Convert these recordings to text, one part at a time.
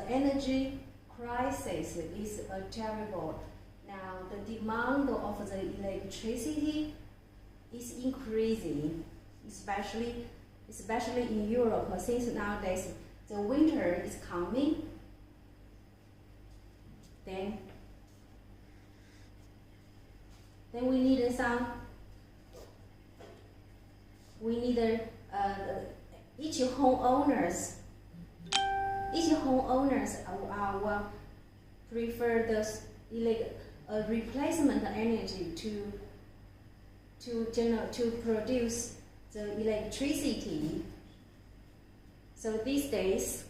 energy crisis is terrible. Now the demand of the electricity is increasing, especially in Europe, since nowadays the winter is coming. Then we need each homeowners will prefer the replacement energy to produce the electricity. So these days,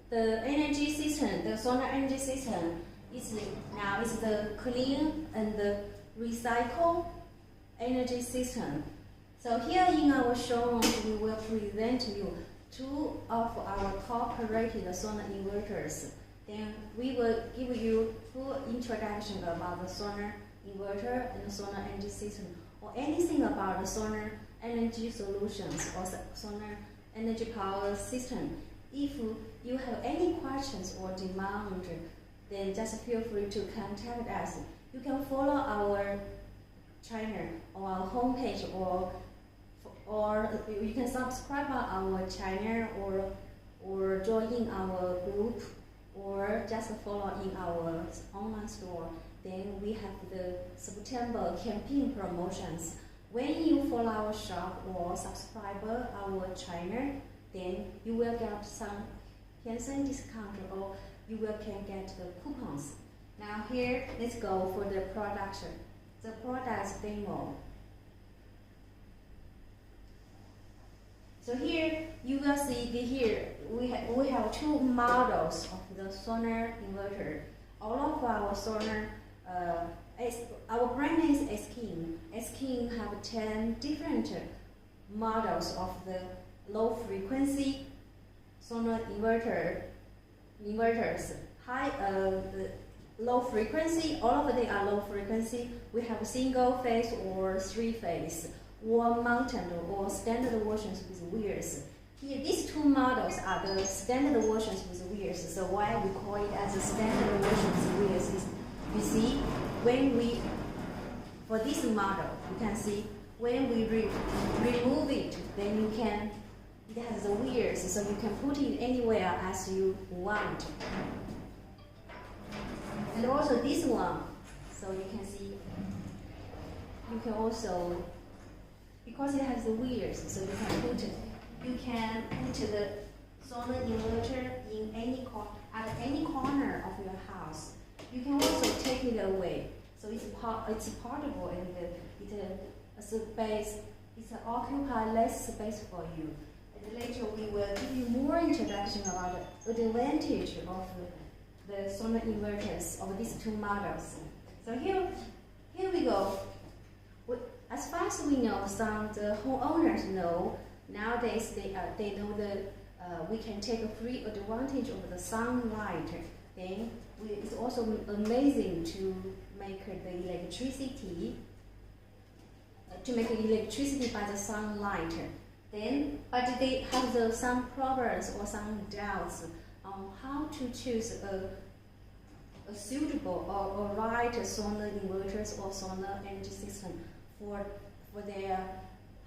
the energy system, the solar energy system, is the clean and the recycle energy system. So here in our showroom, we will present you two of our top-rated solar inverters. Then we will give you full introduction about the solar inverter and the solar energy system, or anything about the solar energy solutions or solar energy power system. If you have any questions or demand, then just feel free to contact us. You can follow our channel on our homepage, or you can subscribe on our channel, or join in our group, or just follow in our online store. Then we have the September campaign promotions. When you follow our shop or subscribe our channel, then you will get some percent discount, or you can get the coupons. Now here, let's go for the product demo. So here you will see we have two models of the solar inverter. All of our solar our brand name is S-King. S-King have 10 different models of the low frequency solar inverters. Low frequency, all of them are low frequency. We have single phase or three phase, or mounted or standard versions with wheels. Here, these two models are the standard versions with wheels. So why we call it as a standard version with wheels is, you see, for this model, you can see when we remove it, then it has the wheels, so you can put it anywhere as you want. And also this one, so you can see, you can also, because it has the wheels, so you can put the solar inverter in at any corner of your house. You can also take it away, so it's portable, and it occupies less space for you. And later we will give you more introduction about the advantage of the solar inverters of these two models. So here we go. As far as we know, some the homeowners know nowadays they know that we can take a free advantage of the sunlight. Then it's also amazing to make the electricity by the sunlight. Then, but they have some problems or some doubts on how to choose a suitable or right solar inverters or solar energy system for their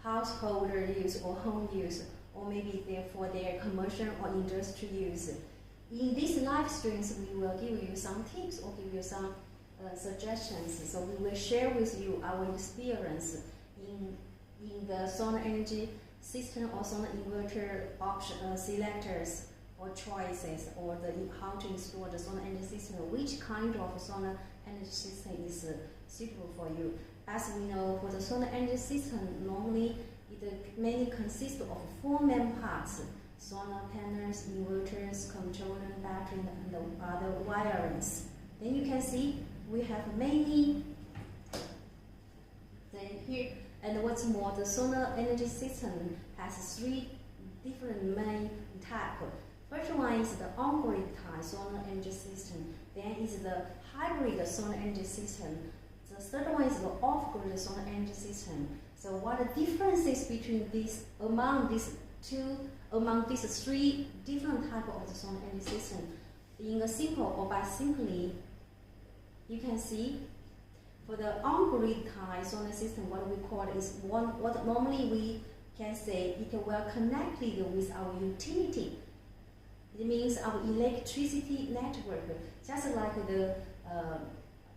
household use or home use, or maybe for their commercial or industrial use. In these live streams, we will give you some tips or give you some suggestions. So we will share with you our experience in the solar energy system or solar inverter option selectors or choices, or how to install the solar energy system, which kind of solar energy system is suitable for you. As we know, for the solar energy system, normally it mainly consists of 4 main parts: solar panels, inverters, controller, battery, and other wirings. Then you can see we have many. Then here, and what's more, the solar energy system has 3 different main types. First one is the on-grid type solar energy system. Then is the hybrid solar energy system. The third one is the off-grid solar energy system. So what the differences between among these three different types of the solar energy system? In a simple or by simply, you can see for the on-grid type solar system, what we call is what normally we can say it will connected with our utility. It means our electricity network, just like the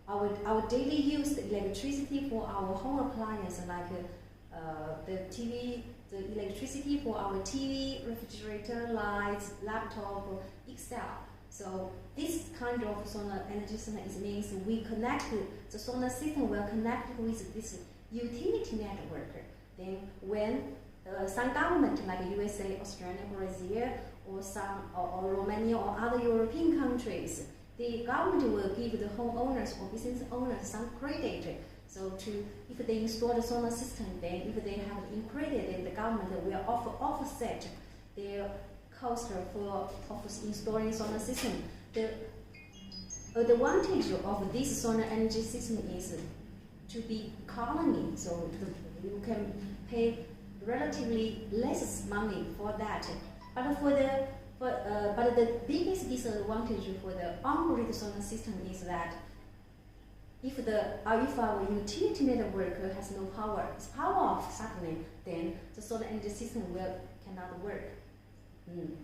our daily use electricity for our home appliance, like the TV, the electricity for our TV, refrigerator, lights, laptop, Excel. So this kind of solar energy system means we connect, the solar system will connect with this utility network. Then when some government like USA, Australia, Brazil, or Romania or other European countries, the government will give the homeowners or business owners some credit. So if they install the solar system, then if they have in credit, then the government will offset their cost for installing solar system. The advantage of this solar energy system is to be economy. So you can pay relatively less money for that. But the biggest disadvantage for the on-grid solar system is that if our utility network has no power, it's power off suddenly, then the solar energy system cannot work.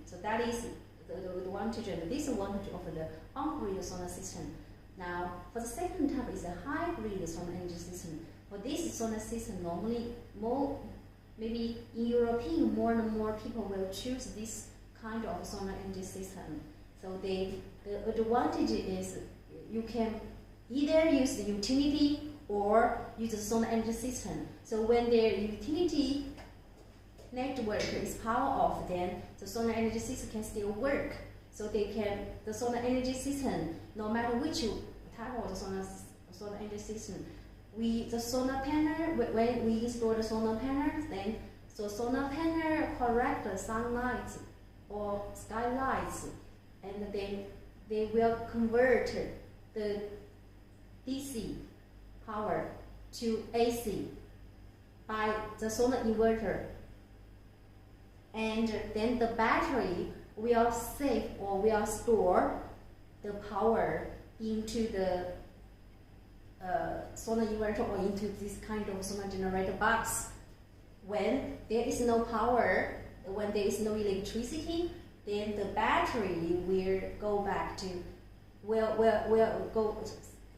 So that is the advantage and the disadvantage of the on-grid solar system. Now, for the second type is a hybrid solar energy system. For this solar system, normally maybe in European, more and more people will choose this kind of solar energy system. So the advantage is you can either use the utility or use the solar energy system. So when their utility network is power off, then the solar energy system can still work. So the solar energy system, no matter which type of the solar energy system, the solar panel, when we install the solar panels, then so solar panel correct the sunlight or skylights, and then they will convert the DC power to AC by the solar inverter, and then the battery will save or will store the power into the solar inverter or into this kind of solar generator box. When there is no power, when there is no electricity, then the battery will go back to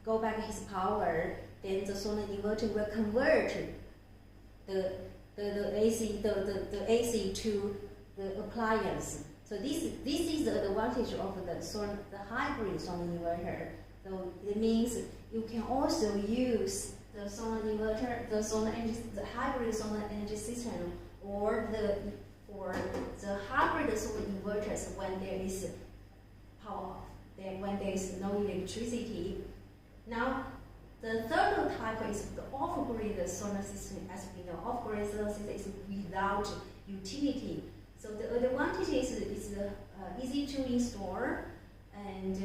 go back his power. Then the solar inverter will convert the AC to the appliance. So this is the advantage of the hybrid solar inverter. So it means you can also use the solar inverter, the hybrid solar energy system, or the hybrid solar inverters when there is power, when there is no electricity. Now, the third type is the off-grid solar system. As we know, off-grid solar system is without utility. So the advantage is it's easy to install, and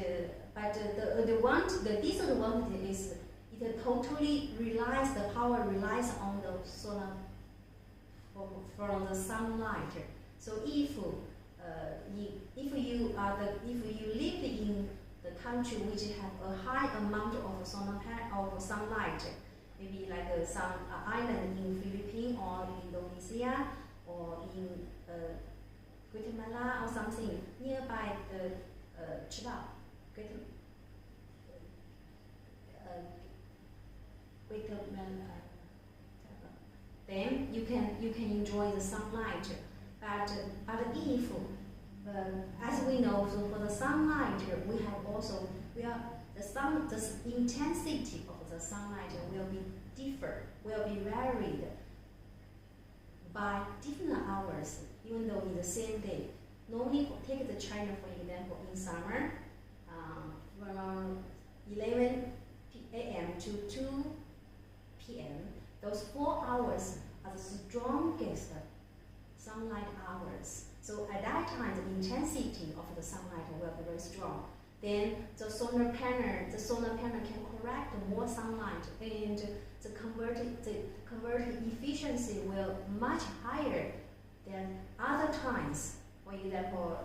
but the disadvantage is it totally relies, the power relies on the solar from the sunlight. So if you live in the country which have a high amount of sunlight, maybe like some island in Philippines or Indonesia or in Guatemala or something nearby the then you can enjoy the sunlight. But if as we know, so for the sunlight the intensity of the sunlight will be varied by different hours, even though in the same day. Normally, take the China for example, in summer, from 11 a.m. to 2 p.m., those 4 hours are the strongest sunlight hours. So at that time, the intensity of the sunlight will be very strong. then the solar panel can collect more sunlight, and the converting efficiency will much higher than other times. For example,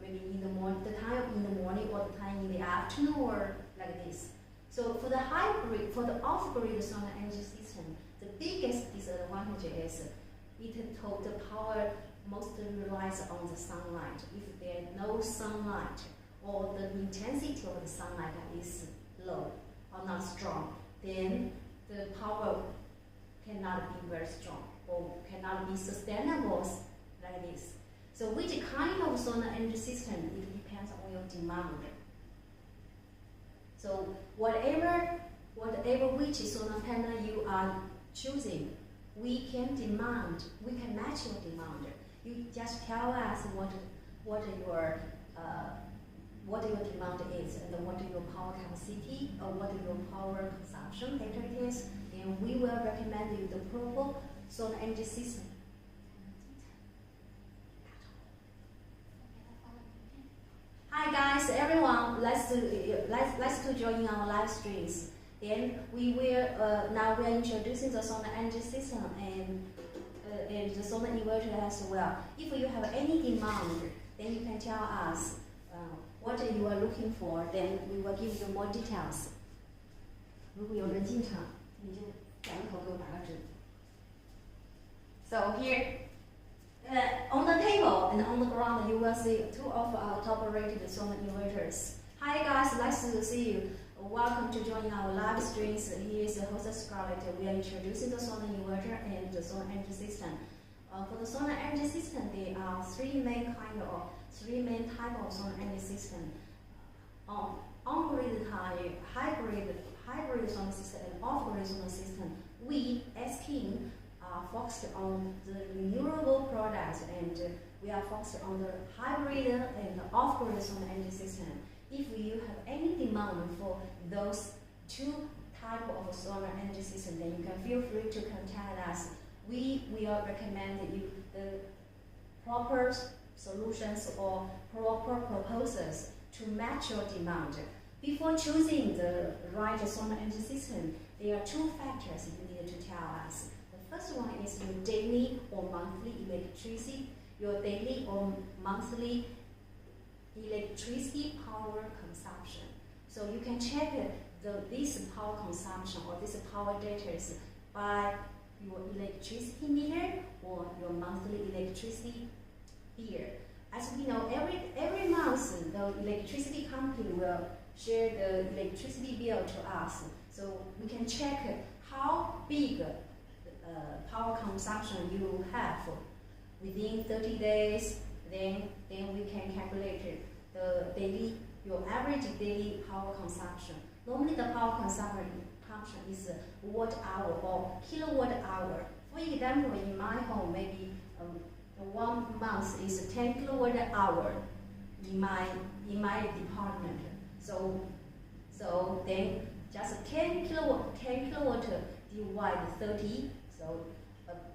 maybe in the morning, the time in the morning or the time in the afternoon or like this. So for the hybrid, for the off-grid solar energy system, the biggest disadvantage is the power mostly relies on the sunlight. If there is no sunlight or the intensity of the sunlight is low or not strong, then the power cannot be very strong or cannot be sustainable like this. So which kind of solar energy system, it depends on your demand. So whatever which solar panel you are choosing, we can match your demand. You just tell us what your demand is and what your power capacity or what your power consumption factor is, and we will recommend you the proper solar energy system. Hi guys, everyone, let's join our live streams. Then we will now we are introducing the solar energy system and the solar inverter as well. If you have any demand, then you can tell us what you are looking for. Then we will give you more details. 如果有人进场，你就转个头给我打个指。So here. On the table and on the ground, you will see two of our top-rated solar inverters. Hi guys, nice to see you. Welcome to join our live streams. Here is the host Scarlett. We are introducing the solar inverter and the solar energy system. For the solar energy system, there are three main type of solar energy system. On-grid type, hybrid solar system, and off-grid solar system. We, as King, focused on the renewable products, and we are focused on the hybrid and off-grid solar energy system. If you have any demand for those two type of solar energy system, then you can feel free to contact us. We will recommend you the proper solutions or proper proposals to match your demand. Before choosing the right solar energy system, there are two factors you need to tell us. First one is your daily or monthly electricity, your daily or monthly electricity power consumption. So you can check this power consumption or this power data by your electricity meter or your monthly electricity bill. As we know, every month the electricity company will share the electricity bill to us. So we can check how big power consumption you have within 30 days, then we can calculate your average daily power consumption. Normally the power consumption is watt hour or kilowatt hour. For example, in my home, maybe 1 month is 10 kilowatt hour in my department. So then just 10 kilowatt divide 30. So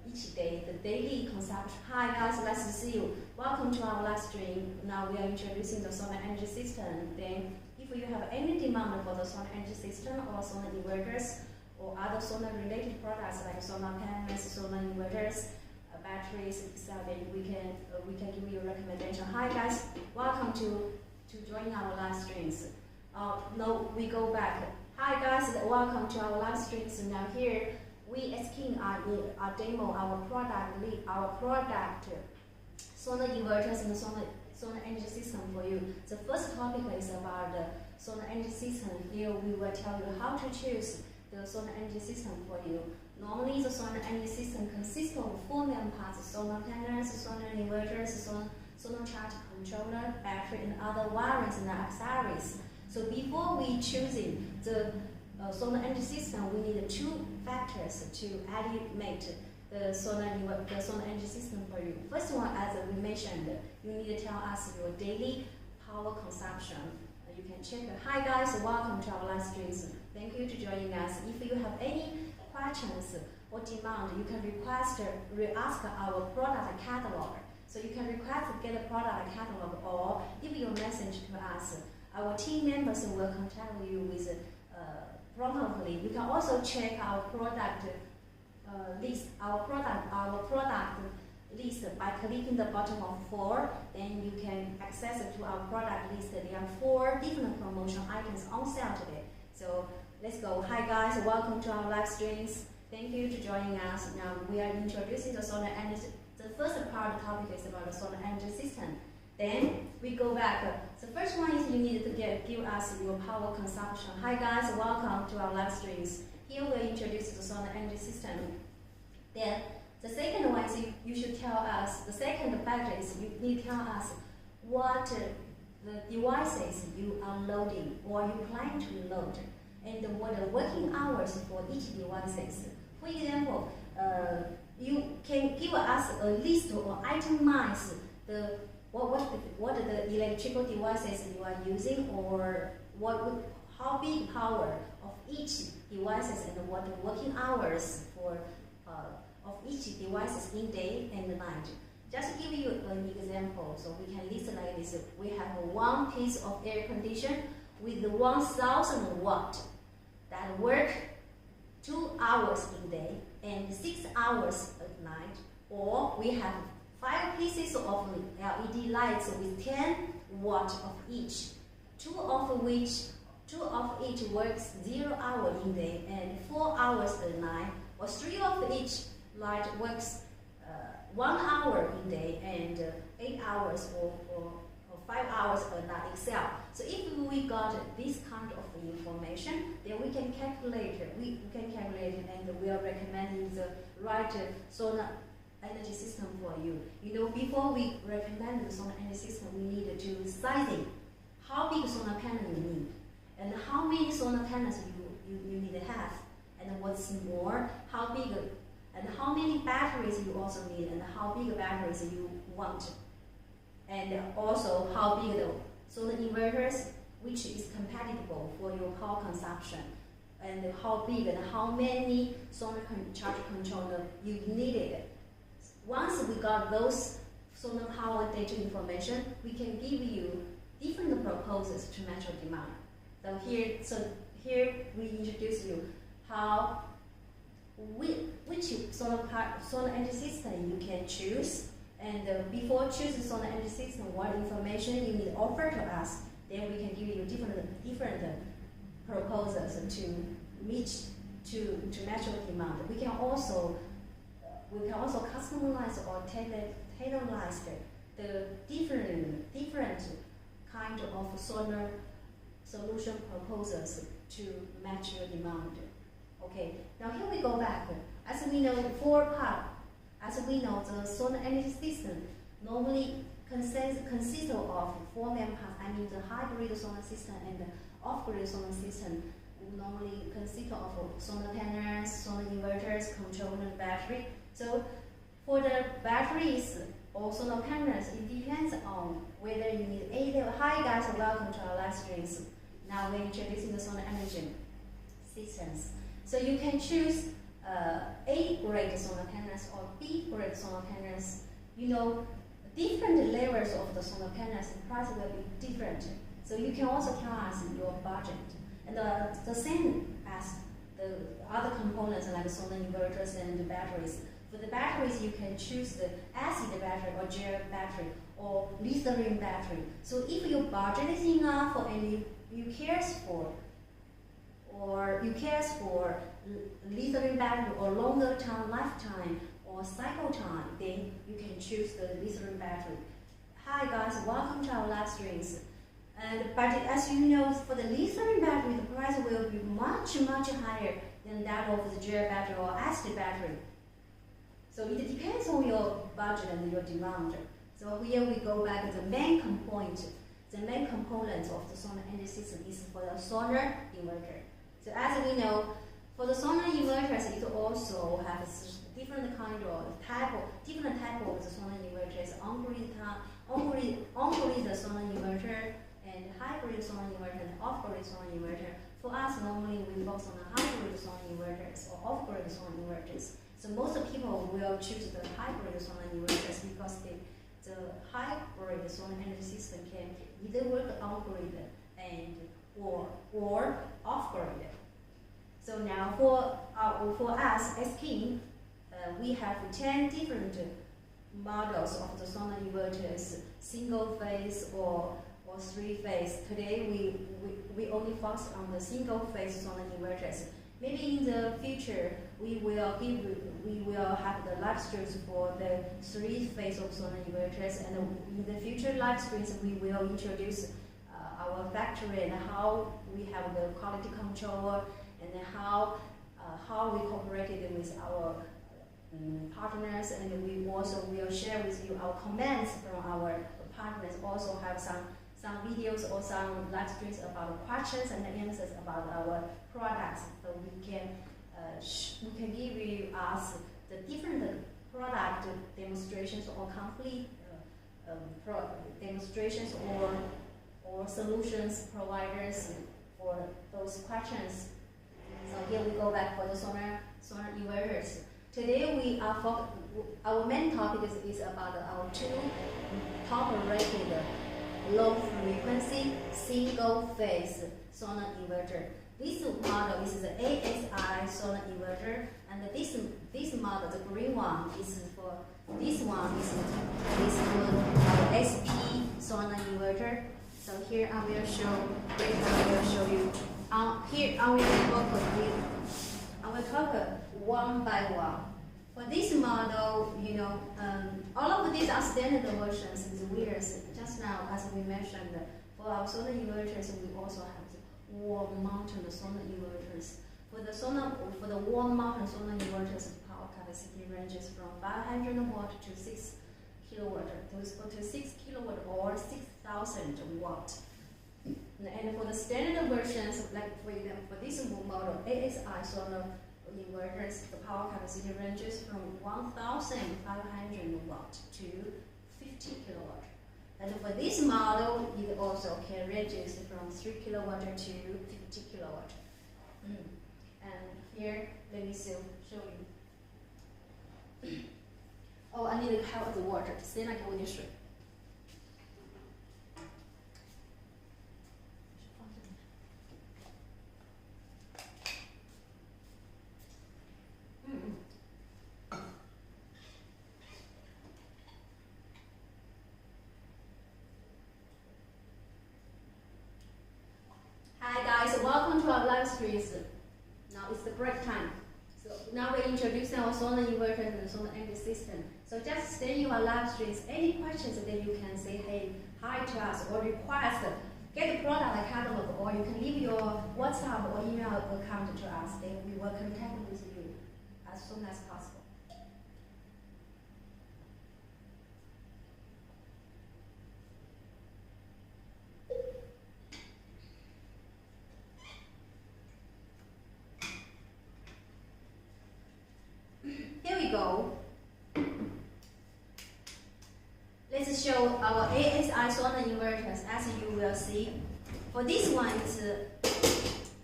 each day, the daily consumption. Hi guys, nice to see you. Welcome to our live stream. Now we are introducing the solar energy system. Then if you have any demand for the solar energy system or solar inverters or other solar related products like solar panels, solar inverters, batteries, etc., we can give you a recommendation. Hi guys, welcome to join our live streams. Now we go back. Hi guys, welcome to our live streams. Now here, we as King are demo our product solar inverters and solar energy system for you. The first topic is about the solar energy system. Here we will tell you how to choose the solar energy system for you. Normally the solar energy system consists of 4 main parts: solar panels, solar inverters, solar charge controller, battery, and other wirings and accessories. So before we choosing the solar energy system, we need 2 factors to estimate the solar energy system for you. First one, as we mentioned, you need to tell us your daily power consumption. You can check. Hi guys, welcome to our live streams. Thank you for joining us. If you have any questions or demand, you can ask our product catalog. So you can request to get a product catalog, or give your message to us. our team members will contact you with promptly. You can also check our product list, our product list by clicking the bottom of 4. Then you can access to our product list. There are 4 different promotion items on sale today. So let's go. Hi guys, welcome to our live streams. Thank you for joining us. Now we are introducing the solar energy. The first part of the topic is about the solar energy system. Then we go back. The first one is you need to give us your power consumption. Hi guys, welcome to our live streams. Here we introduce the solar energy system. Then the second one is you should tell us, the second factor is you need to tell us what the devices you are loading or you plan to load, and what the working hours for each devices. For example, you can give us a list or itemize what the electrical devices you are using, or how big power of each devices, and what the working hours for of each devices in day and night. Just to give you an example, so we can list like this. We have one piece of air conditioner with 1000 watt that work 2 hours in day and 6 hours at night. Or we have 5 pieces of LED lights with 10 watt of each, two of each works 0 hour in day and 4 hours at night, or 3 of each light works 1 hour in day and 8 hours or 5 hours at night itself. So if we got this kind of information, then we can calculate it. And we are recommending the right solar energy system for you. You know, before we recommend the solar energy system, we need to sizing how big solar panel you need, and how many solar panels you need to have, and what's more, how big, and how many batteries you also need, and how big batteries you want, and also how big the solar inverters, which is compatible for your power consumption, and how big and how many solar charge controller you needed. Once we got those solar power data information, we can give you different proposals to match your demand. So here we introduce you how which solar energy system you can choose, and before choosing solar energy system, what information you need to offer to us, then we can give you different proposals to match your demand. We can also customize or tailorize the different kind of solar solution proposals to match your demand. Okay, now here we go back. As we know, the solar energy system normally consists of 4 main parts. I mean, the hybrid solar system and the off-grid solar system normally consist of solar panels, solar inverters, controller, and battery. So for the batteries or solar panels, it depends on whether you need A-level. Hi guys, welcome to our live streams. Now we're introducing the solar energy systems. So you can choose A-grade solar panels or B-grade solar panels. You know, different levels of the solar panels, the price will be different. So you can also tell us your budget. And the same as the other components like solar inverters and the batteries. For the batteries, you can choose the acid battery or gel battery or lithium battery. So if your budget is enough and you cares for lithium battery or longer time lifetime or cycle time, then you can choose the lithium battery. Hi guys, welcome to our live streams. But as you know, for the lithium battery, the price will be much higher than that of the gel battery or acid battery. So it depends on your budget and your demand. So here we go back to the main component. The main component of the solar energy system is for the solar inverter. So as we know, for the solar inverters, it also has different type of the solar inverters, on-grid solar inverter, and hybrid solar inverter, and off-grid solar inverter. For us, normally we focus on the hybrid solar inverters or off-grid solar inverters. So most people will choose the hybrid solar inverters because the hybrid solar energy system can either work on-grid and or off-grid. So now for us as King, we have 10 different models of the solar inverters, single phase or three phase. Today we only focus on the single phase solar inverters. Maybe in the future we will have the live streams for the three phase of solar inverters, and in the future live streams we will introduce our factory and how we have the quality control and how we cooperated with our partners, and we also will share with you our comments from our partners. Also have some videos or some live streams about questions and answers about our products, so we can give you us the different product demonstrations or complete demonstrations or solutions providers for those questions. So here we go back for the solar inverters. Today our main topic is about our two top-rated low frequency single phase solar inverter. This model is the ASI solar inverter, and this model, the green one, is for this one is for our SP solar inverter. So here I will show you. Here I will talk one by one. For this model, all of these are standard versions. Just now, as we mentioned, for our solar inverters, we also have the wall mounted solar inverters. For the wall mounted solar inverters, power capacity ranges from 500 watt to 6 kilowatt, to 6 kilowatt or 6,000 watt. And for the standard versions, like for example, for this model, ASI solar inverters, the power capacity ranges from 1,500 watt to 50 kilowatt. And for this model, it also can ranges from 3 kilowatt to 50 kilowatt. And here, let me show you. Oh, I need to have the water. 现在给我点水。Hi guys, welcome to our live streams. Now it's the break time. So now we're introducing our solar inverter and the solar energy system. So just stay in our live streams. Any questions that you can say, hey, hi to us, or request, get the product catalog, or you can leave your WhatsApp or email account to us. Then we will contact with you as soon as possible. Here we go. Let's show our ASI solar inverters. As you will see, for this one, this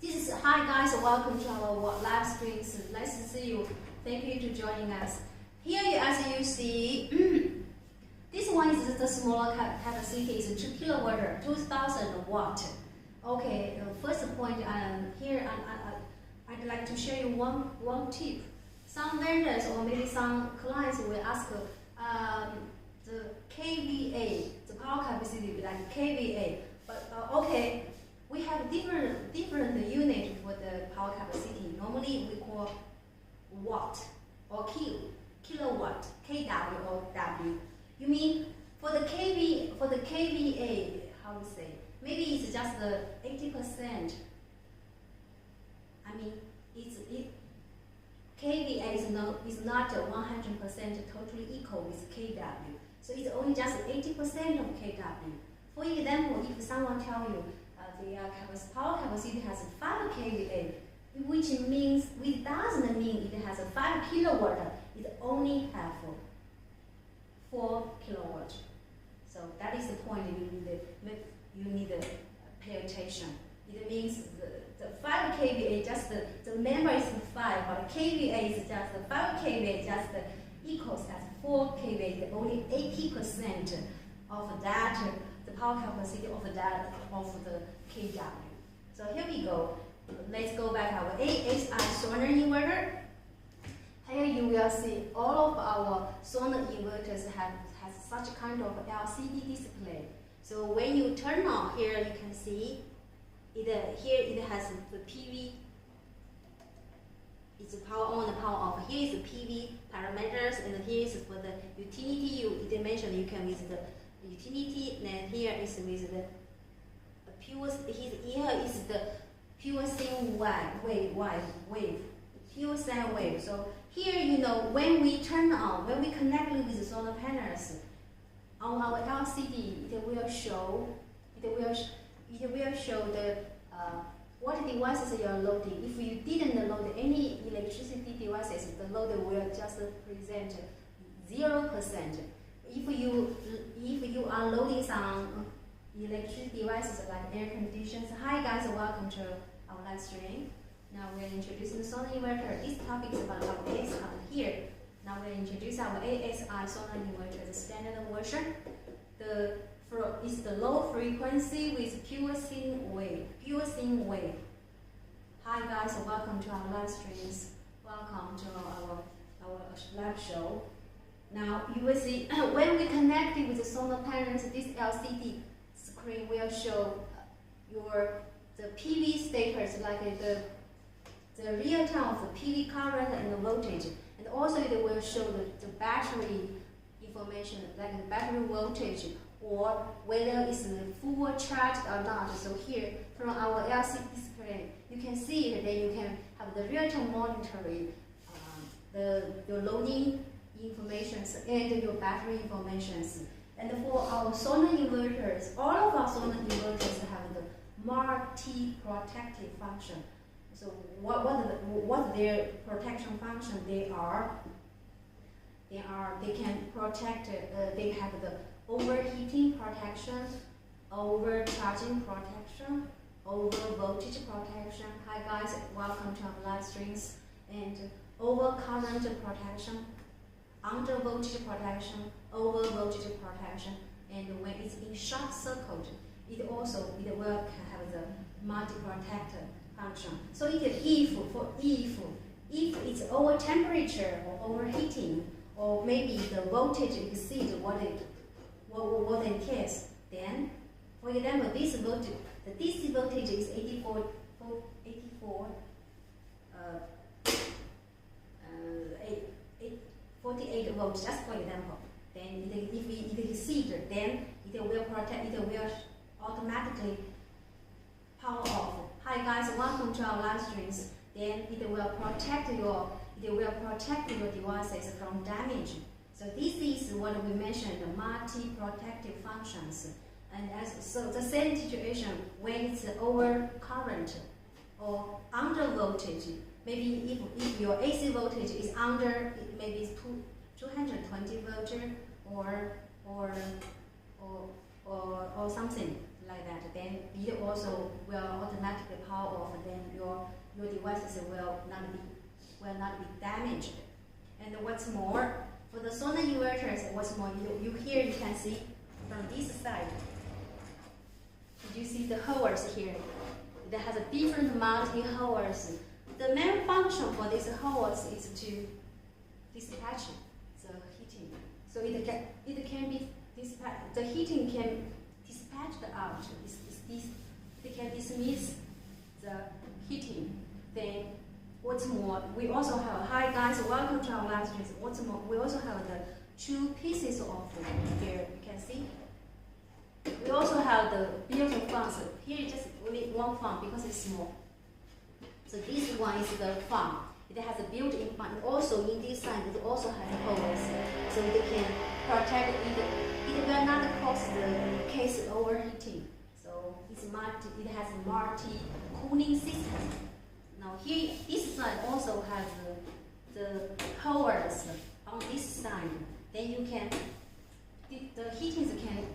is hi guys, welcome to our live streams. Nice to see you. Thank you to joining us. Here, as you see, this one is the smaller capacity, is 2 kilowatt, 2,000 watt. Okay, first point, here I'd like to show you one tip. Some vendors or maybe some clients will ask the KVA, the power capacity, like KVA. But okay, we have different unit for the power capacity. Normally we call watt or kilowatt, kW or W. You mean for the KVA, how to say? Maybe it's just the 80%. I mean, KVA is not 100% totally equal with kW. So it's only just 80% of kW. For example, if someone tells you the power capacity has 5 kVA, which doesn't mean it has a 5 kilowatt, it only has 4 kilowatt. So that is the point you need to pay attention. It means the 5 kVA, just the number is 5, but kVA is just 5 kVA, just equals as 4 kVA. Only 80% of that, the power capacity of the kW. So here we go. Let's go back our ASI solar inverter. Here you will see all of our solar inverters has such kind of LCD display. So when you turn on here, you can see it. Here it has the PV. It's power on and power off. Here is the PV parameters, and here is for the utility. You did mention you can use the utility. And here is with the pure. Here is the pure sine wave. Pure sine wave. So here you know when we turn on, when we connect with the solar panels on our LCD, it will show the what devices you are loading. If you didn't load any electricity devices, the load will just present 0%. If you are loading some electricity devices like air conditioners, hi guys, welcome to our live stream. Now we are introducing the solar inverter. This topic is about our ASI here. Now we introduce our ASI solar inverter, the standard version. It's the low frequency with pure sine wave. Hi guys, welcome to our live streams. Welcome to our live show. Now you will see when we connect it with the solar panels, this LCD screen will show the PV status, like the real time of the PV current and the voltage, and also it will show the battery information, like the battery voltage, or whether it's full charged or not. So here, from our LCD display, you can see it, then you can have the real-time monitoring, your loading information and your battery information. And for our solar inverters, all of our solar inverters have the multi-protective function. So what their protection function they can protect. They have the overheating protection, overcharging protection, over voltage protection. Hi guys, welcome to our live streams. And over current protection, under voltage protection, over voltage protection. And when it's in short circuit, it will have the multi-protector function. So if it's over temperature or overheating, or maybe the voltage exceeds what it is, then, for example, this voltage, the DC voltage is 48 volts, just for example. Then if it exceeds, then it will automatically power off. Hi guys, welcome to our live streams. Then it will protect your devices from damage. So this is what we mentioned, the multi-protective functions. And so the same situation when it's over current or under voltage. Maybe if your AC voltage is under, maybe it's 220 voltage or something like that, then it also will automatically power off. Then your devices will not be damaged. And what's more, for the solar inverters, what's more, you can see from this side. Did you see the hose here? It has a different multi-hose. The main function for this hose is to dispatch the heating. So it can be dispatched. The heating can dispatch out. It can dismiss the heating. Then what's more, we also have, hi guys, welcome to our live stream. What's more, we also have the two pieces of here. You can see. We also have the built-in fans. Here is just only one fan because it's small. So this one is the fan. It has a built-in fan. Also in this side, it also has holes, so it can protect it. It will not cause the case overheating. So it has a multi-cooling system. Now here, this side also has the holes on this side. Then you can, the heatings can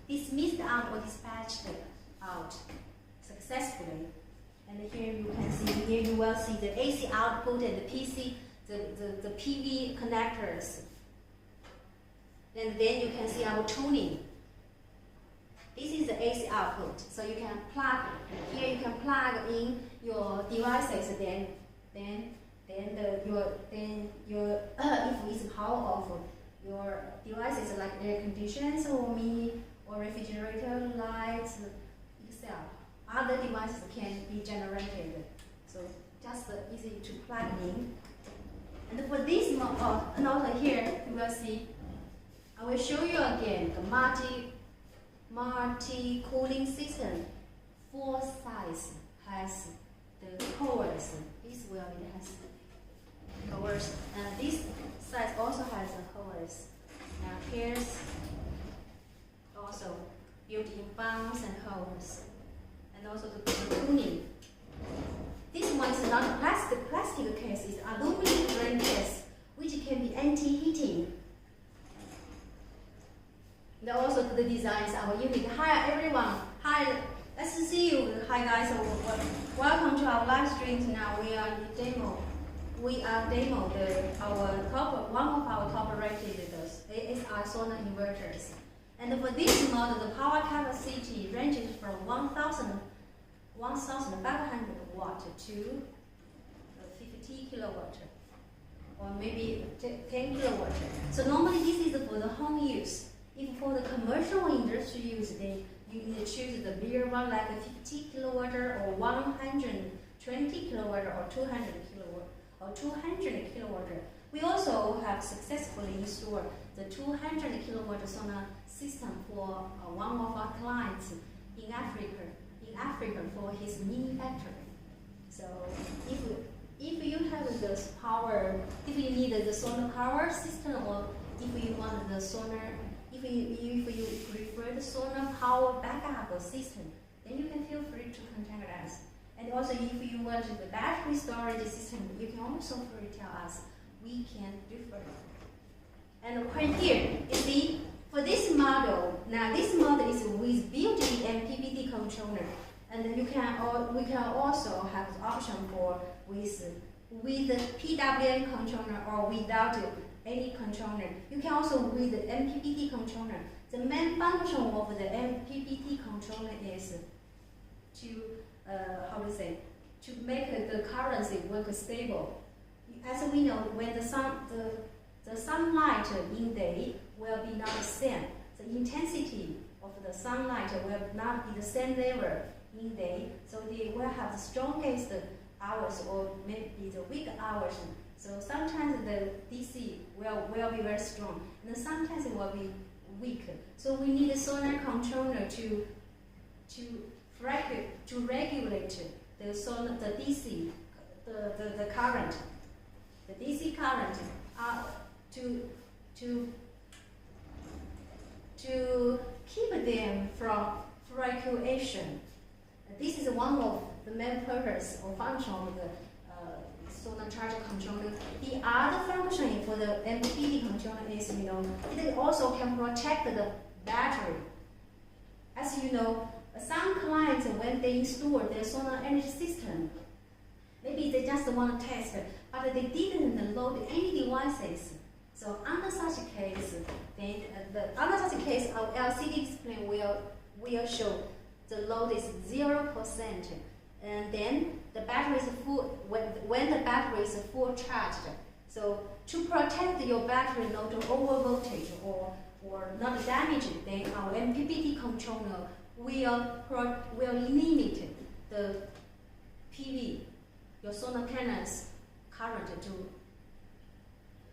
dismissed out or dispatched out successfully. And here you can see, here you will see the AC output and the the PV connectors. And then you can see our tuning. This is the AC output. So you can plug here. You can plug in your devices. Then your if it's power off, your devices like air conditioners or refrigerator, lights, Excel, other devices can be generated. So just easy to plug in. And for this note here, you will see. I will show you again the multi-cooling system. 4 sides has the covers. This will it has covers, and this side also has the covers. Now here's also built-in fans and covers, and also the cooling. This one is not a plastic case, it's aluminum frame case, which can be anti-heating. And also the designs our unit. Hi everyone. Hi. Let's see you. Hi guys. Welcome to our live stream. Now we are demo. We are demo one of our top rated ASI solar inverters. And for this model, the power capacity ranges from 1,500 watt to 50 kilowatt, or maybe 10 kilowatt. So normally this is for the home use. If for the commercial industry use, you need to choose the bigger one like 50 kilowatt or 120 kilowatt or 200 kilowatt or 200 kilowatt. We also have successfully installed the 200 kilowatt solar system for one of our clients in Africa for his mini factory. So if you have this power, if you need the solar power system, or if you want the solar, if you prefer the solar power backup system, then you can feel free to contact us. And also if you want the battery storage system, you can also free tell us. We can differ. And right here, you see, for this model, now this model is with built-in MPPT controller. And we can also have the option for with the PWM controller or without any controller. You can also with the MPPT controller. The main function of the MPPT controller is to to make the currency work stable. As we know, when the sunlight in day will be not the same. The intensity of the sunlight will not be the same level in day, so they will have the strongest hours or maybe the weak hours. So sometimes the DC will be very strong, and sometimes it will be weak. So we need a solar controller to regulate the DC, the current, the DC current, to keep them from fluctuation. This is one of the main purpose or function of the solar charge controller. The other function for the MPPT controller is, it also can protect the battery. As you know, some clients, when they install their solar energy system, maybe they just want to test, but they didn't load any devices. So under such a case, our LCD display will show the load is 0%, and then the battery is full when the battery is full charged. So to protect your battery not to over voltage or not damage, then our MPPT controller will limit the PV, your solar panels current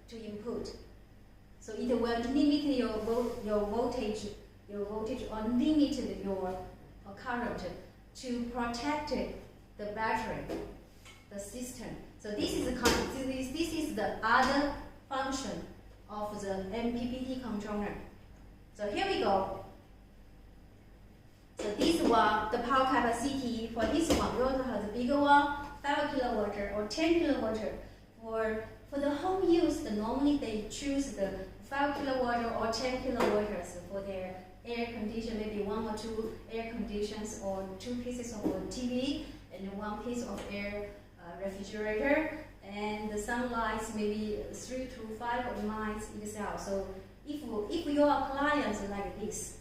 to input. So it will limit your voltage or limit your current to protect the battery, the system. So this is the other function of the MPPT controller. So here we go. So this one, the power capacity for this one, we also have the bigger one, 5 kilowatt or 10 kilowatt. For the home use, normally they choose the 5 kilowatt or 10 kilowatts for their air condition, maybe 1 or 2 air conditions or 2 pieces of TV and 1 piece of air refrigerator, and the sun lights maybe 3 to 5 lights Excel. So if your clients like this,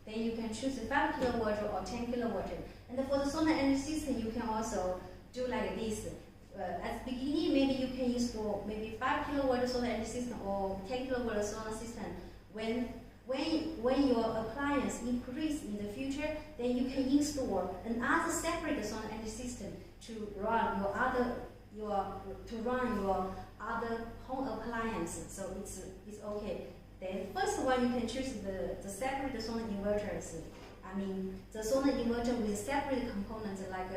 then you can choose 5 kilowatt or 10 kilowatt. And for the solar energy system, you can also do like this. At the beginning, maybe you can install maybe 5 kilowatt solar energy system or 10 kilowatt solar system. When your appliance increase in the future, then you can install another separate solar energy system to run your other home appliance. So it's okay. Then first one, you can choose the separate solar inverters. I mean the solar inverter with separate components, like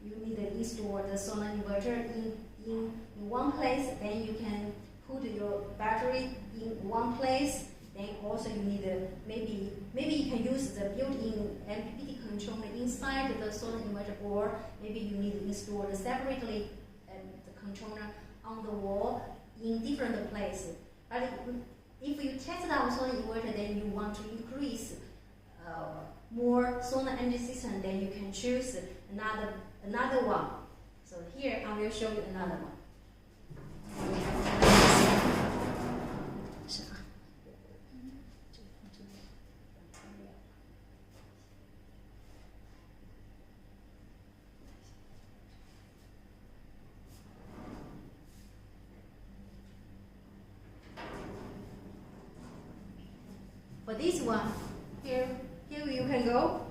you need to install the solar inverter in one place, then you can put your battery in one place. Then also you need maybe you can use the built-in MPPT controller inside the solar inverter, or maybe you need to install separately the controller on the wall in different places. But if you test out solar inverter, then you want to increase more solar energy system, then you can choose another one. So here I will show you another one. For this one, here you can go.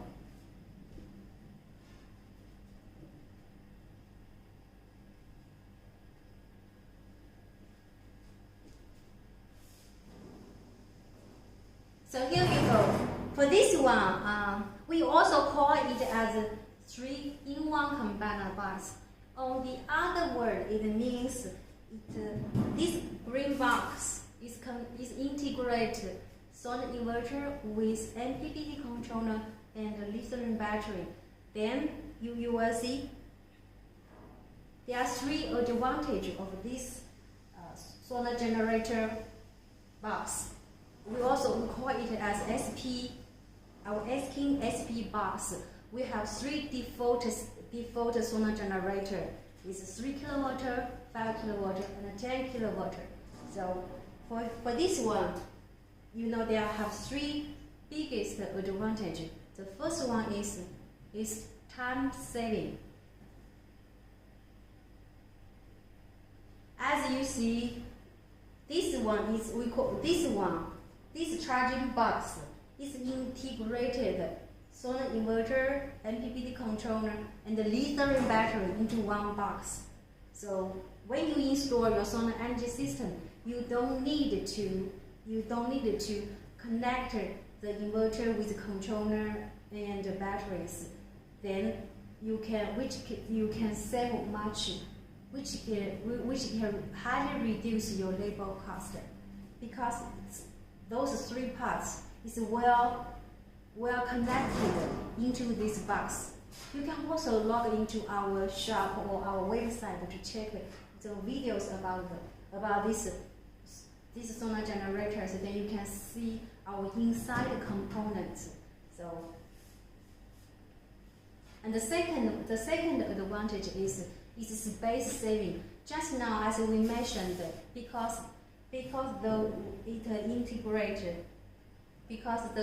So here you go. For this one, we also call it as a 3-in-1 combiner box. On the other word, it means this green box is integrated solar inverter with MPPT controller and lithium battery. Then you will see there are 3 advantages of this solar generator box. We also call it as SP, our asking SP box. We have 3 default solar generator. It's 3 kilowatt, 5 kilowatt, and 10 kilowatt. So for this one, you know there have 3 biggest advantages. The first one is time saving. As you see, this charging box is integrated solar inverter, MPPT controller, and the lithium battery into one box. So when you install your solar energy system, you don't need to connect the inverter with the controller and the batteries. Then you can save much, which can highly reduce your labor cost, because those 3 parts is well connected into this box. You can also log into our shop or our website to check the videos about this solar generators. Then you can see our inside components. So, and the second advantage is space saving. Just now, as we mentioned, because the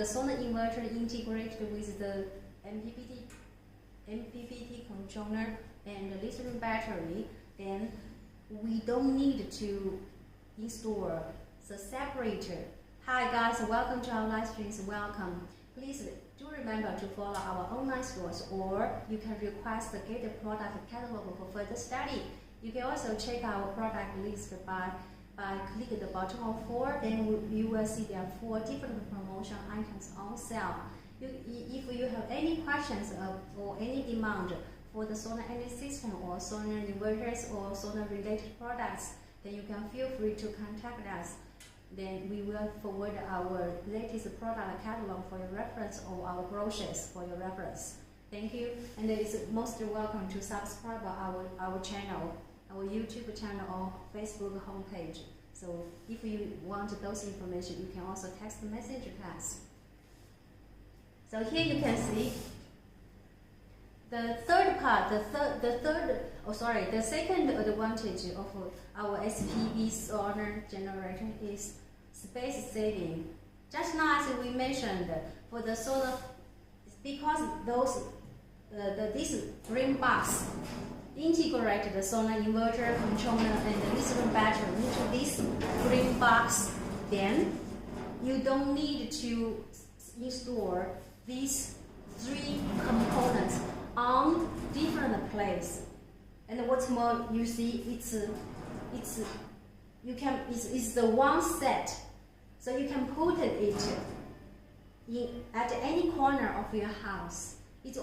solar inverter integrated with the MPPT controller and the lithium battery, then we don't need to install the separator. Hi guys, welcome to our live streams. Welcome. Please do remember to follow our online stores, or you can request the Get product catalog for further study. You can also check our product list by clicking the bottom of 4. Then you will see there are 4 different promotion items on sale. If you have any questions or any demand for the solar energy system or solar inverters or solar related products, then you can feel free to contact us. Then we will forward our latest product catalog for your reference, or our brochures for your reference. Thank you, and it's most welcome to subscribe our channel, our YouTube channel or Facebook homepage. So if you want those information, you can also text the message to us. So here you can see the third part, the second advantage of our SPV solar generator is space saving. Just now, as we mentioned, for the solar, because those this green box integrate the solar inverter controller and the lithium battery into this green box, then you don't need to install these three components on different places. And what's more, you see, it's the one set, so you can put it at any corner of your house. It can,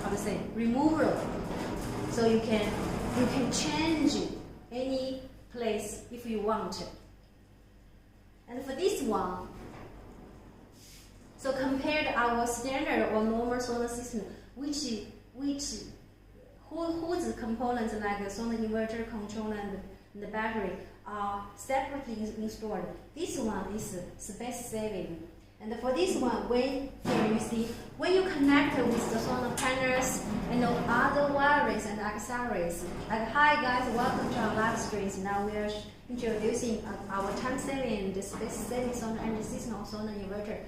how to say, removable, so you can change any place if you want. And for this one, so compared to our standard or normal solar system, whose components like the solar inverter, controller, and the battery are separately installed. This one is space saving. And for this one, here you see, when you connect with the solar panels and other wires and accessories, like, hi guys, welcome to our live streams. Now we are introducing our time saving and space saving solar energy system or solar inverter.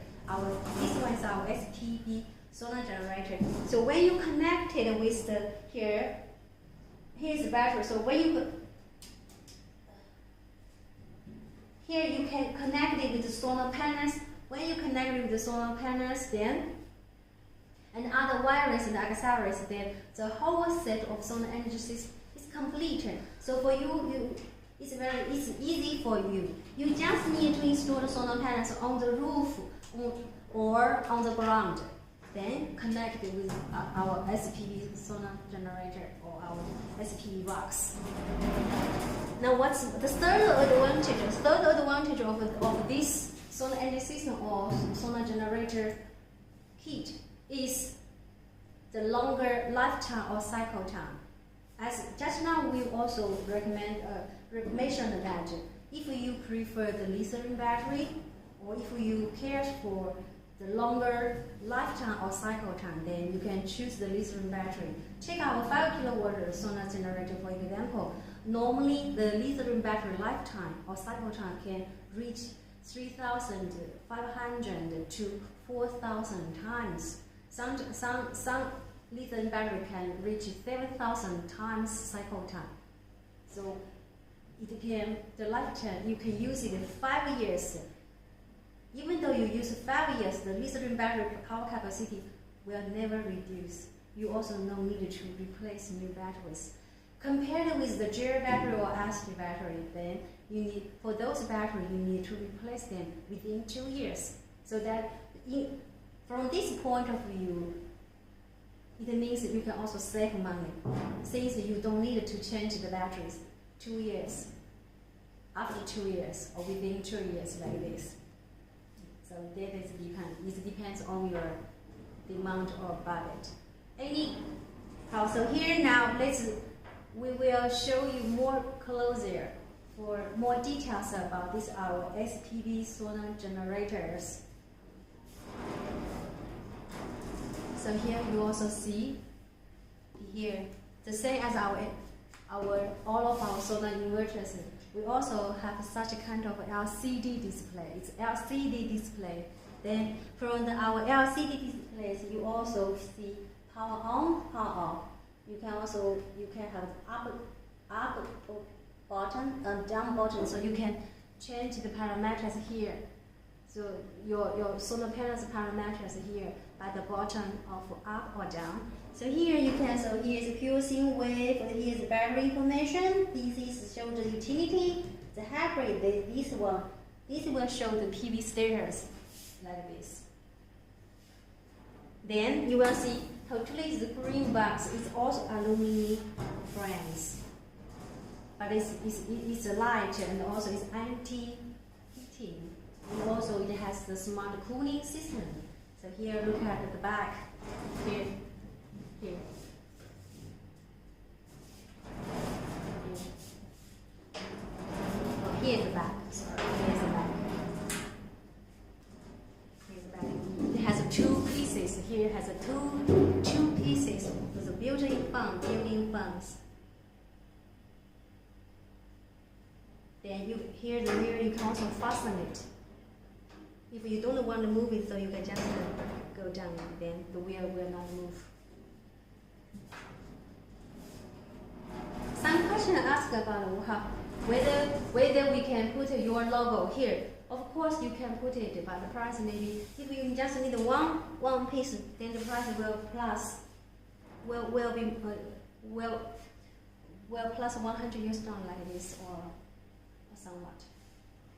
This one is our SPV solar generator. So when you connect it with here's the battery. So when here you can connect it with the solar panels. When you connect it with the solar panels, then and other wires and accessories, then the whole set of solar energy system is complete. So for you, it's easy for you. You just need to install the solar panels on the roof or on the ground. Then connect it with our SPV solar generator or our SPV box. Now, what's the third advantage? The third advantage of this solar energy system or solar generator kit is the longer lifetime or cycle time. As just now, we also mentioned that if you prefer the lithium battery, or if you care for the longer lifetime or cycle time, then you can choose the lithium battery. Check our 5 kilowatt solar generator, for example. Normally, the lithium battery lifetime or cycle time can reach 3,500 to 4,000 times. Some lithium battery can reach 7,000 times cycle time. So the lifetime, you can use it 5 years. Even though you use 5 years, the lithium battery power capacity will never reduce. You also no need to replace new batteries. Compared with the gel battery or acid battery, then for those batteries, you need to replace them within 2 years. So that from this point of view, it means that you can also save money, since you don't need to change the batteries 2 years, after 2 years, or within 2 years like this. So that is it depends on your demand or budget. So here now, we will show you more closer for more details about our SPV solar generators. So here you also see here the same as all of our solar inverters. We also have such a kind of LCD display. It's LCD display. Then from our LCD displays, you also see power on, power off. You can have up button and down button, so you can change the parameters here. So your solar panels parameters here by the button of up or down. So here here's the QC wave, here's the battery information. This is show the utility. The hybrid, this will show the PV status like this. Then you will see totally the green box is also aluminum frames, but it's light and also it's anti-heating. And also it has the smart cooling system. So here, look at the back. Here. Here's the back. Sorry, here's the back. Here's the back. It has 2 pieces. Here it has two pieces with a built-in fans. Then you here the mirror, you can also fasten it. If you don't want to move it, so you can just go down, then the wheel will not move. Some question asked about whether we can put your logo here. Of course you can put it, but the price maybe if you just need one piece, then the price will plus 100 US dollars like this or somewhat.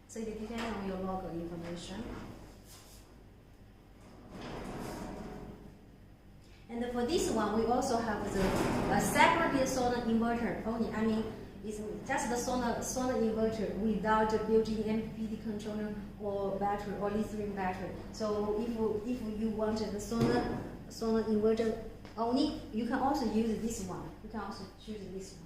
So it depends on your logo information. And for this one, we also have a separate solar inverter only. I mean, it's just the solar inverter without the built-in MPPT controller or battery or lithium battery. So if you want the solar inverter only, you can also use this one. You can also choose this one.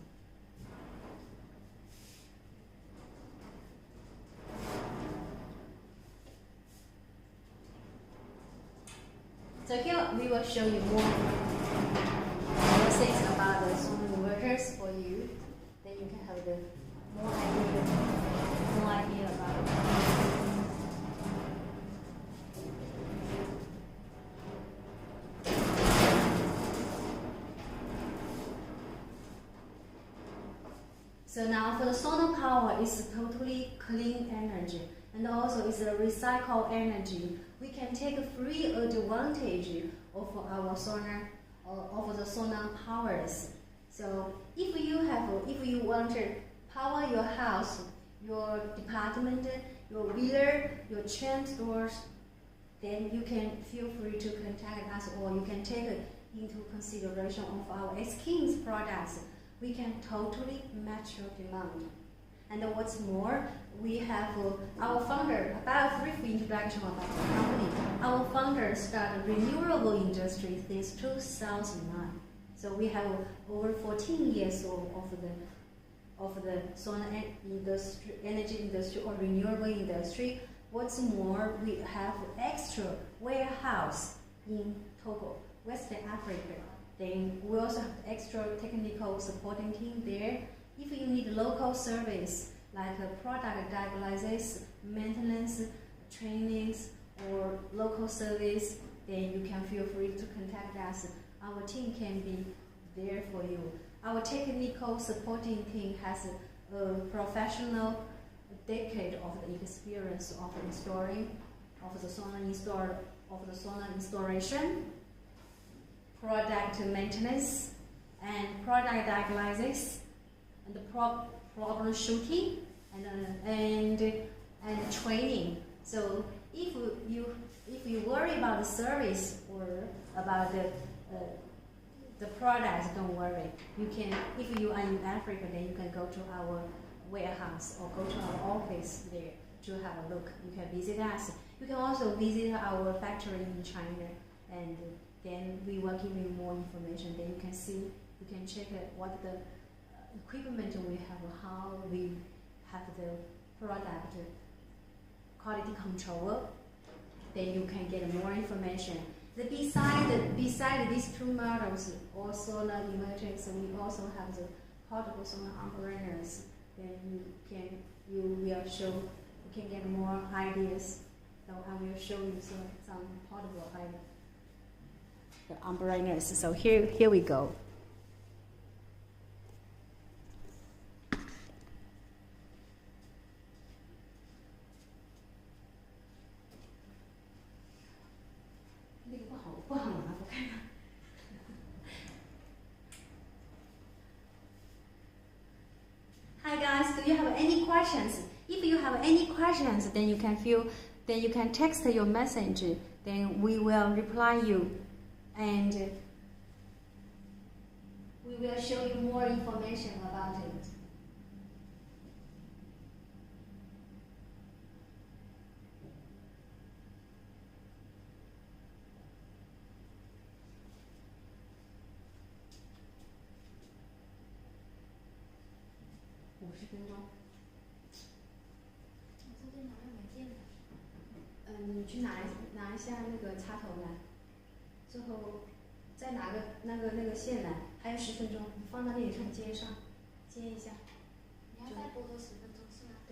So here we will show you more things about the solar inverters for you. Then you can have the more idea about it. So now for the solar power, it's totally clean energy, and also it's a recycled energy. We can take free advantage of our solar, of the solar powers. So if you want to power your house, your department, your wheeler, your chain stores, then you can feel free to contact us, or you can take into consideration of our Skins products. We can totally match your demand. And what's more, we have our founder, about a brief introduction about the company. Our founder started renewable industry since 2009. So we have over 14 years of the solar industry, energy industry or renewable industry. What's more, we have extra warehouse in Togo, West Africa. Then we also have extra technical supporting team there. If you need local service like product diagnosis, maintenance, trainings, or local service, then you can feel free to contact us. Our team can be there for you. Our technical supporting team has a professional decade of the experience of installing, of the solar installation, product maintenance, and product diagnosis, and the problem shooting, and training. So if you worry about the service or about the products, don't worry. You can, if you are in Africa, then you can go to our warehouse or go to our office there to have a look. You can visit us. You can also visit our factory in China, and then we will give you more information. Then you can see, you can check what the equipment we have, how we have the product quality control. Then you can get more information. Beside these two models or solar inverters, we also have the portable solar umbrellas. Then you can get more ideas. So I will show you some portable umbrellas. So here we go. Hi guys, do you have any questions? If you have any questions, then you can text your message. Then we will reply you, and we will show you more information about it.你去拿一下那个插头来，最后再拿个那个线来，还有10分钟，放到那里上接上，接一下。你要再播多10分钟。是吗？对。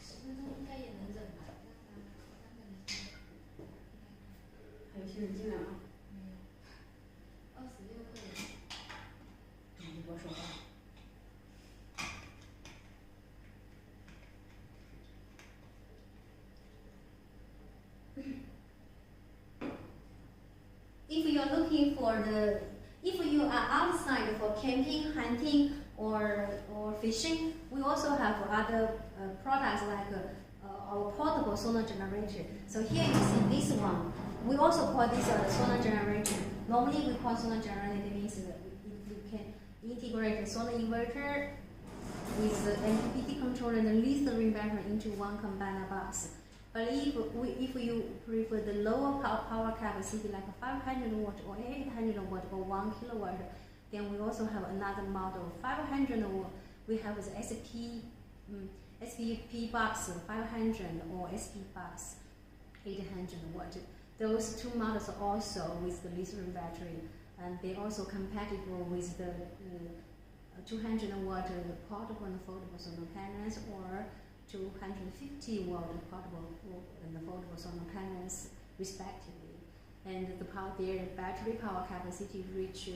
10分钟应该也能整吧？还有些人进来吗？没有。26个人。你多说话。If you are looking for if you are outside for camping, hunting, or fishing, we also have other products like our portable solar generator. So here you see this one. We also call this solar generator. Normally we call solar generator means that you can integrate the solar inverter with the MPPT controller and the lithium battery into one combiner box. But if you prefer the lower power capacity like 500 watt or 800 watt or 1 kilowatt, then we also have another model 500 watt. We have the SPP box 500 or SP box 800 watt. Those two models are also with the lithium battery, and they also compatible with the 200 watt portable and foldable solar panels or 250 watt portable and foldable solar panels respectively. And their battery power capacity reach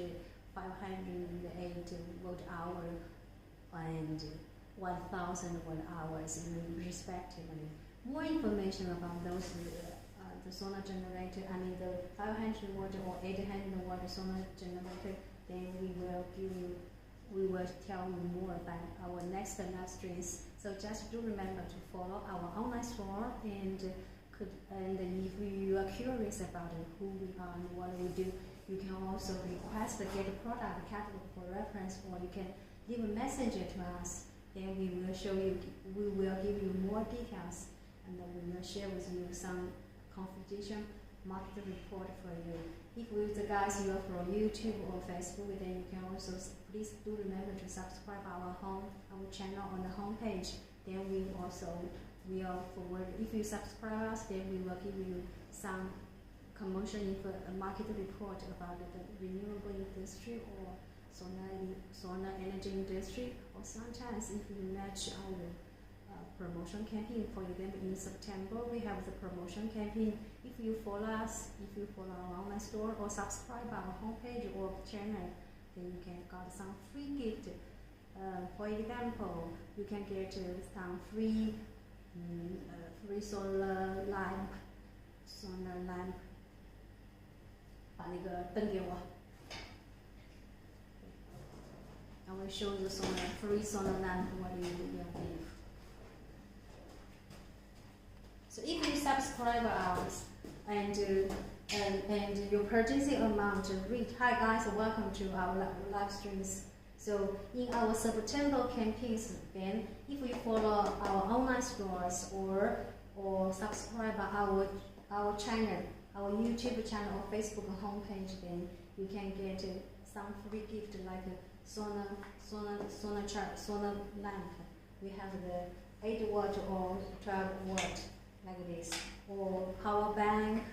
508 watt hour and 1000 watt hours respectively. More information about those the solar generator, the 500 watt or 800 watt solar generator, then we will tell you more about our next live streams. So just do remember to follow our online store, and if you are curious about who we are and what we do, you can also request to get a product catalog for reference, or you can leave a message to us. Then we will give you more details, and then we will share with you some confidential market report for you. If the guys you are from YouTube or Facebook, then you can also please do remember to subscribe our channel on the homepage. Then we also will forward. If you subscribe us, then we will give you some commercial market report about the renewable industry or solar energy industry, or sometimes if you match our promotion campaign. For example, in September we have the promotion campaign. If you follow us, if you follow our online store or subscribe our homepage or channel, then you can get some free gift. For example, you can get some free solar lamp. 把那个灯给我。I will show you free solar lamp. What you will give. So if you subscribe us and your purchasing amount reach, hi guys, welcome to our live streams. So in our September campaigns, then if you follow our online stores or subscribe our channel, our YouTube channel or Facebook homepage, then you can get some free gift like a solar lamp. We have the 8 watt or 12 watt. Like this, or power bank,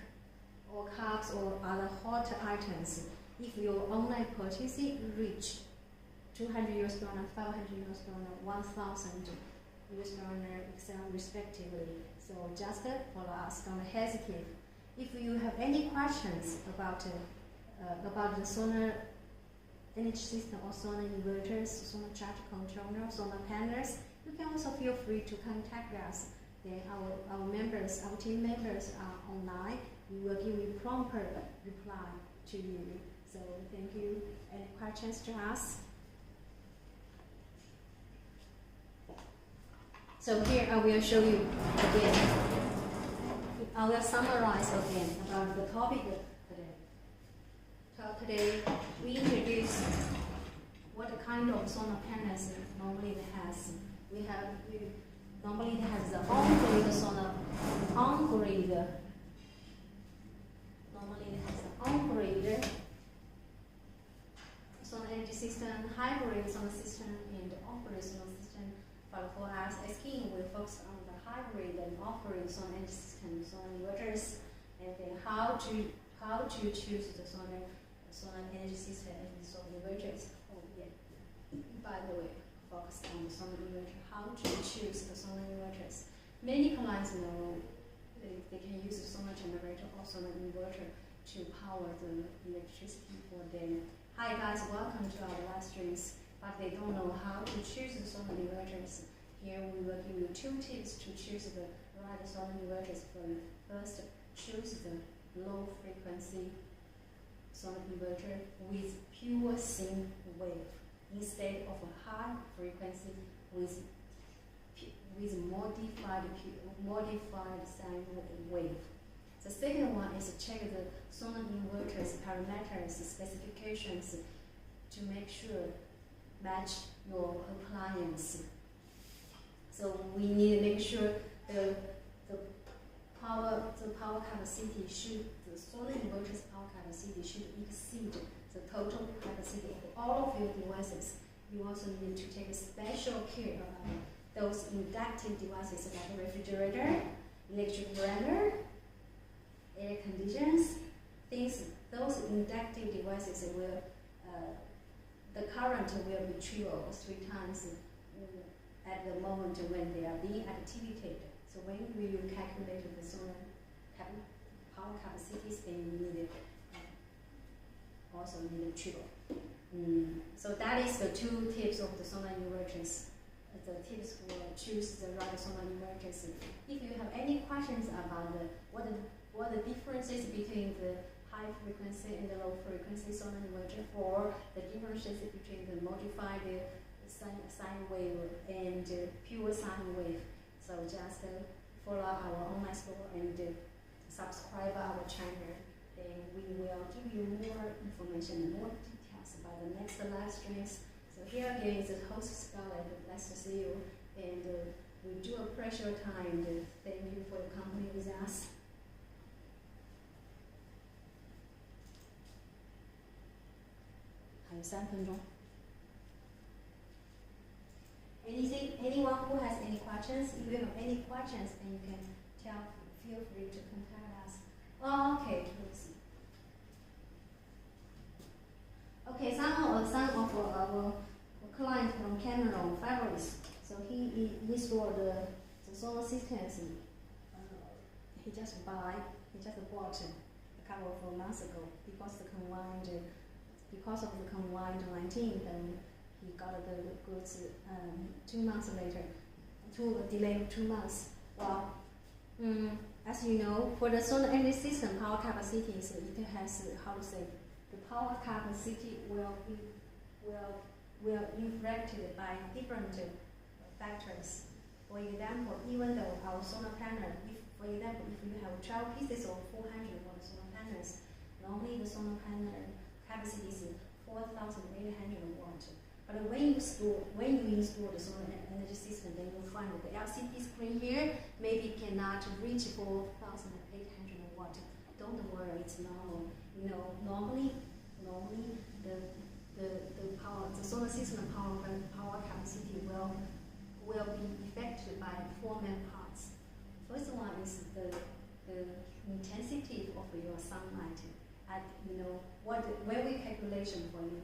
or cups, or other hot items. If your online purchasing reach $200, $500, $1,000, respectively. So just follow us, don't hesitate. If you have any questions about the solar energy system or solar inverters, solar charge controller, solar panels, you can also feel free to contact us. Then our members, our team members are online. We will give you prompt reply to you. So thank you. Any questions to ask? So here I will show you again. I will summarize again about the topic today. So today we introduce what kind of solar panels normally it has. Normally it has the on-grid solar, normally it has the on-grid solar energy system, hybrid solar system, and off-grid solar system. But for us as King, we focus on the hybrid and off-grid solar energy system, solar inverters, and then how to choose the solar energy system and solar inverters. Oh yeah. by the way, focus on the solar inverter, how to choose the solar inverters. Many clients know they can use a solar generator or solar inverter to power the electricity for them. Hi guys, welcome to our live streams, but they don't know how to choose the solar inverters. Here we will give you 2 tips to choose the right solar inverters for you. First, choose the low frequency solar inverter with pure sine wave instead of a high frequency with modified sine wave. The second one is check the solar inverter's parameters specifications to make sure match your appliance. So we need to make sure the power capacity the solar inverter's power capacity should exceed the total capacity of all of your devices. You also need to take special care about those inductive devices like refrigerator, electric blender, air conditioners, those inductive devices will, the current will be triple 3 times at the moment when they are being activated. So when you calculate the solar power capacities, then you need also need triple. So that is the 2 tips of the solar inverters. The tips for choose the right solar inverters. If you have any questions about what the differences between the high frequency and the low frequency solar inverter, or the differences between the modified sine wave and pure sine wave, so just follow our online store and subscribe our channel. Then we will give you more information and more details about the next live streams. So here again is the host Scarlett. Nice to see you, and we do appreciate your time. Thank you for your company with us.还有3分钟。Anyone who has any questions? If you have any questions, then you can feel free to contact us. Okay, let's see. Okay, some of our client from Cameroon, Fabrice. So he installed the solar systems. He just bought a couple of months ago because of the combined 19, then he got the goods 2 months later, delayed 2 months. Well, as you know, for the solar energy system power capacities, it has the power capacity will influenced by different factors. For example, even though our solar panel, if you have 12 pieces of 400 watt solar panels, normally the solar panel capacity is 4,800 watt. But when you install the solar energy system, then you find that the LCD screen here maybe cannot reach 4,800 watt. Don't worry, it's normal. You know, normally the solar system power capacity will be affected by 4 main parts. First one is the intensity of your sunlight. And when we calculation for you,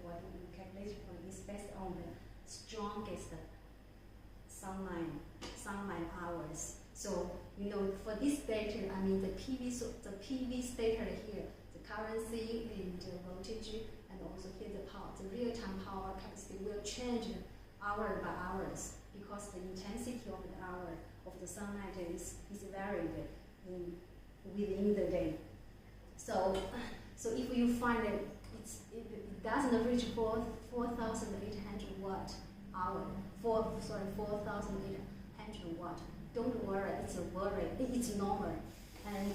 is based on the strongest sunlight hours. So for this data, I mean the PV data here, the currency and the voltage, and also here the real-time power capacity will change hour by hours because the intensity of the hour of the sunlight is varied within the day. So if you find that it doesn't reach 4,800 watt hour, 4,800 watt, don't worry, it's normal. And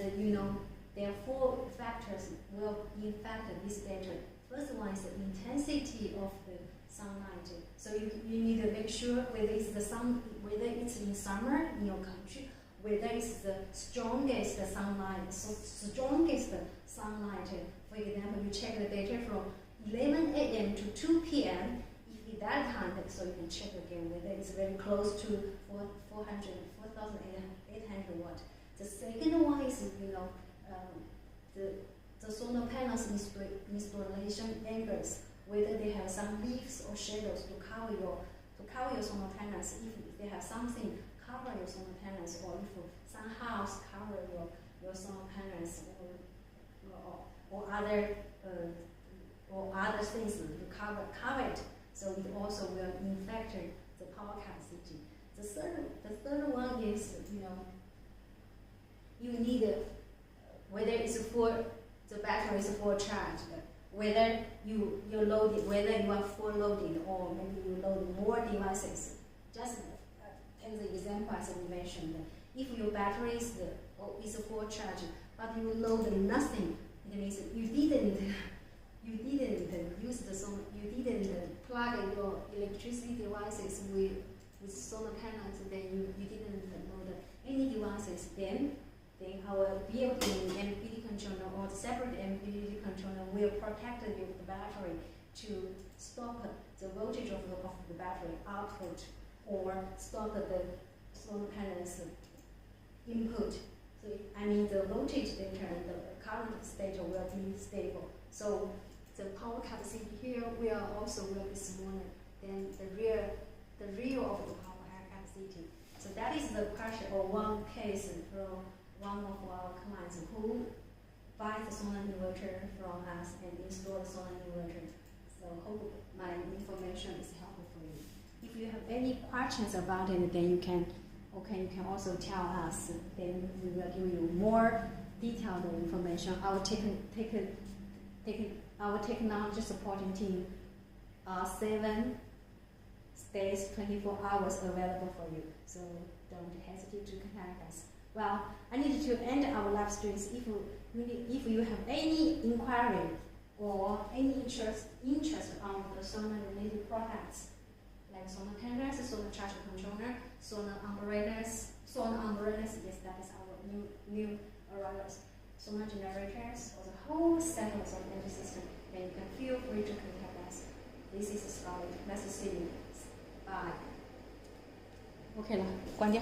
there are 4 factors will impact this data. First one is the intensity of the sunlight. So you need to make sure whether it's in summer in your country, whether it's the strongest sunlight. So strongest sunlight, for example, you check the data from 11 a.m. to 2 p.m. If at that time, so you can check again whether it's very close to 4,800 watt. The second one is the solar panels installation angles whether they have some leaves or shadows to cover your solar panels. If they have something cover your solar panels, or if some house cover your solar panels, or other things to cover it, so it also will affect the power capacity. The third one is, you need whether it's the battery is full charged, whether you are full loaded, or maybe you load more devices. Just take the example as we mentioned. If your battery is full charge, but you load nothing, it means you didn't use the solar, you didn't plug your electricity devices with solar panels, then you didn't load any devices, then our built-in MPPT controller or the separate MPPT controller will protect the battery to stop the voltage of the battery output, or stop the solar panels input. So the voltage data and the current state will be stable. So the power capacity here will be smaller than the real of the power capacity. So that is the question, or one case from one of our clients who buys the solar inverter from us and install the solar inverter. So hope my information is helpful for you. If you have any questions about it, then you can also tell us. Then we will give you more detailed information. Our technology supporting team are 7 days, 24 hours available for you. So don't hesitate to contact us. Well, I need to end our live streams. If you have any inquiry or any interest on the solar related products, like solar panels, solar charge controller, solar umbrellas, yes, that is our new arrivals, solar generators, or the whole set of solar energy system, then you can feel free to contact us. This is Scarlett. Let's see you. Bye. OK 了，关掉。